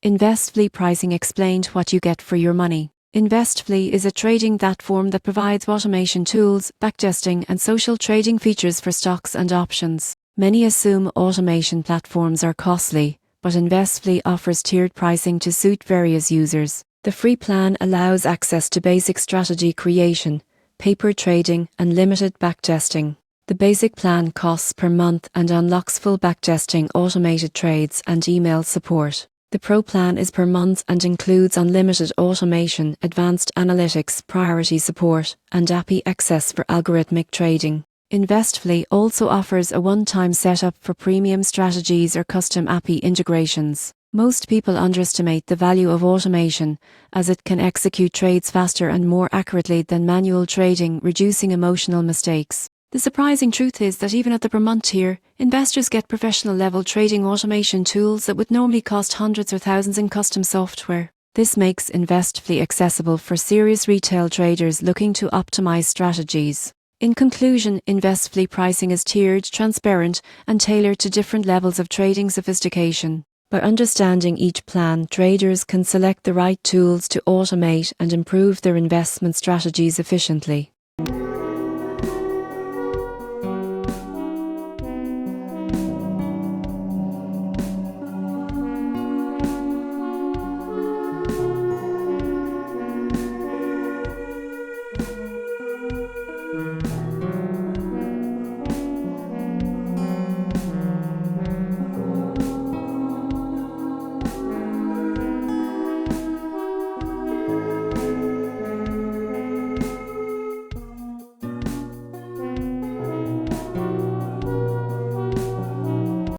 Investfly pricing explained what you get for your money. Investfly is a trading platform that provides automation tools, backtesting, and social trading features for stocks and options. Many assume automation platforms are costly, but Investfly offers tiered pricing to suit various users. The free plan allows access to basic strategy creation, paper trading, and limited backtesting. The basic plan costs per month and unlocks full backtesting, automated trades, and email support. The Pro plan is per month and includes unlimited automation, advanced analytics, priority support, and API access for algorithmic trading. Investfly also offers a one-time setup for premium strategies or custom API integrations. Most people underestimate the value of automation, as it can execute trades faster and more accurately than manual trading, reducing emotional mistakes. The surprising truth is that even at the per month tier, investors get professional-level trading automation tools that would normally cost hundreds or thousands in custom software. This makes Investfly accessible for serious retail traders looking to optimize strategies. In conclusion, Investfly pricing is tiered, transparent, and tailored to different levels of trading sophistication. By understanding each plan, traders can select the right tools to automate and improve their investment strategies efficiently.